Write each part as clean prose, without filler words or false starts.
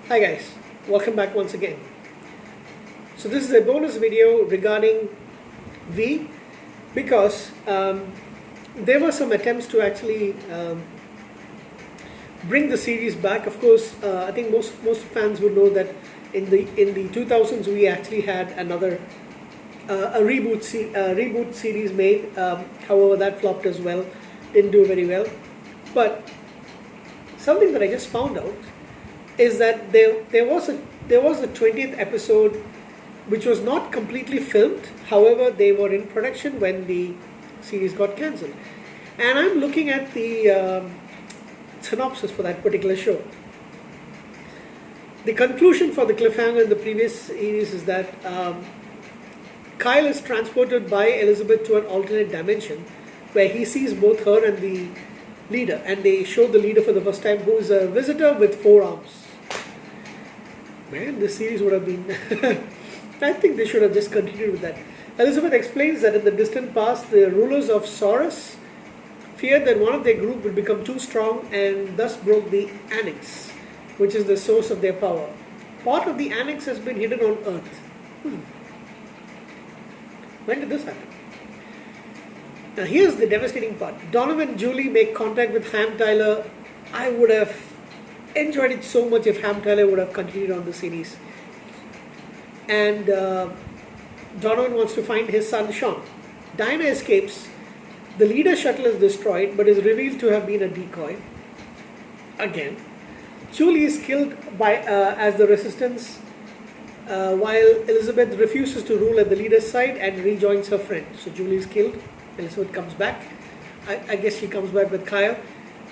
Hi guys, welcome back once again. So this is a bonus video regarding V because there were some attempts to actually bring the series back. Of course, I think most fans would know that in the 2000s we actually had another a reboot series made. However, that flopped as well, didn't do very well. But something that I just found out is that there was a 20th episode which was not completely filmed. However, they were in production when the series got cancelled. And I'm looking at the synopsis for that particular show. The conclusion for the cliffhanger in the previous series is that Kyle is transported by Elizabeth to an alternate dimension where he sees both her and the leader, and they show the leader for the first time, who is a visitor with 4 arms. Man, this series would have been I think they should have just continued with that. Elizabeth explains that in the distant past, the rulers of Saurus feared that one of their group would become too strong and thus broke the Annex, which is the source of their power. Part of the Annex has been hidden on Earth. When did this happen? Now here's the devastating part. Donovan and Julie make contact with Ham Tyler. I would have enjoyed it so much if Ham Tyler would have continued on the series. And Donovan wants to find his son Sean. Diana escapes. The leader shuttle is destroyed but is revealed to have been a decoy. Again. Julie is killed by as the resistance while Elizabeth refuses to rule at the leader's side and rejoins her friend. So Julie is killed. Elizabeth comes back. I guess she comes back with Kyle.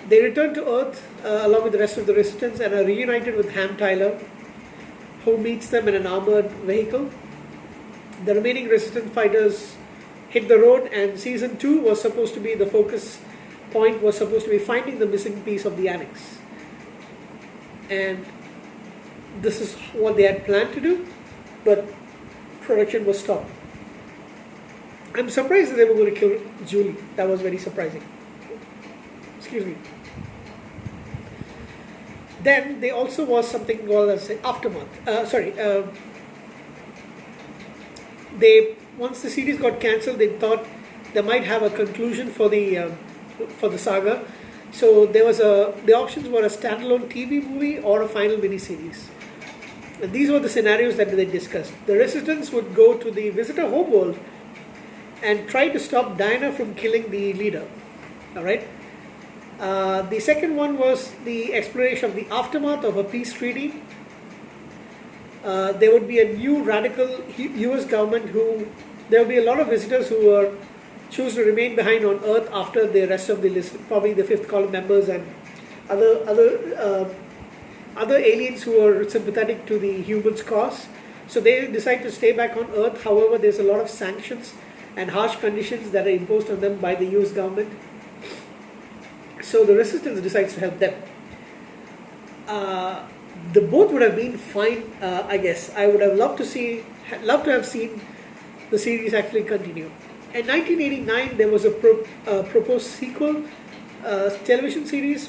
They return to Earth along with the rest of the resistance and are reunited with Ham Tyler, who meets them in an armored vehicle. The remaining resistance fighters hit the road, and season 2 was supposed to be the focus point, was supposed to be finding the missing piece of the Annex. And this is what they had planned to do, but production was stopped. I'm surprised that they were going to kill Julie. That was very surprising. Excuse me. Then there also was something called as aftermath. Once the series got cancelled, they thought they might have a conclusion for the saga. So the options were a standalone TV movie or a final miniseries. And these were the scenarios that they discussed. The Resistance would go to the visitor homeworld and try to stop Diana from killing the leader. All right. The second one was the exploration of the aftermath of a peace treaty. There would be a new radical US government there will be a lot of visitors who choose to remain behind on Earth after the rest of the list, probably the fifth column members and other aliens who are sympathetic to the humans' cause. So they decide to stay back on Earth. However, there's a lot of sanctions and harsh conditions that are imposed on them by the US government. So the Resistance decides to help them. The both would have been fine, I guess. I would have loved to have seen the series actually continue. In 1989, there was a proposed sequel television series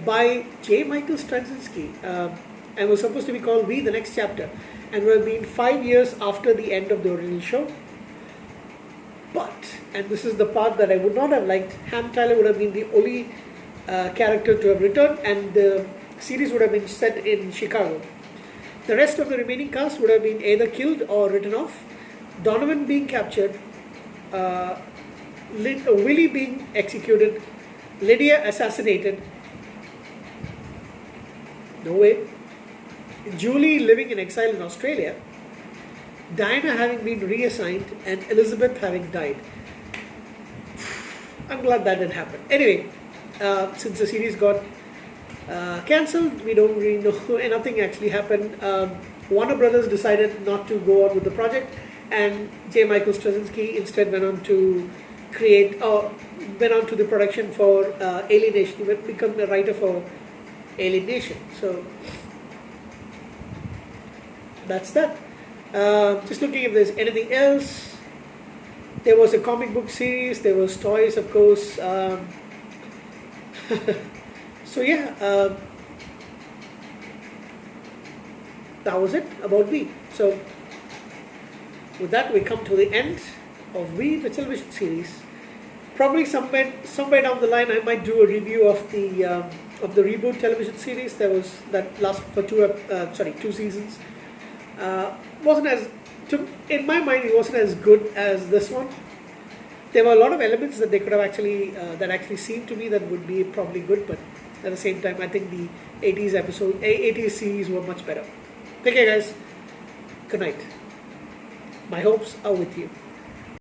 by J. Michael Straczynski, and was supposed to be called We: The Next Chapter, and would have been 5 years after the end of the original show. But, and this is the part that I would not have liked, Ham Tyler would have been the only character to have returned, and the series would have been set in Chicago. The rest of the remaining cast would have been either killed or written off. Donovan being captured, Willie being executed, Lydia assassinated. No way. Julie living in exile in Australia. Diana having been reassigned, and Elizabeth having died. I'm glad that didn't happen. Anyway, since the series got cancelled, we don't really know. Nothing actually happened. Warner Brothers decided not to go on with the project, and J. Michael Straczynski instead went on to the production for Alien Nation. He went become a writer for Alien Nation. So that's that. Just looking if there's anything else. There was a comic book series. There was toys, of course. So yeah, that was it about V. So with that, we come to the end of V, the television series. Probably somewhere down the line, I might do a review of the Reboot television series. That lasted for 2 seasons. Wasn't as in my mind, it wasn't as good as this one. There were a lot of elements that they could have that actually seemed to me that would be probably good, but at the same time, I think the 80s series were much better. Take care, guys. Good night. My hopes are with you.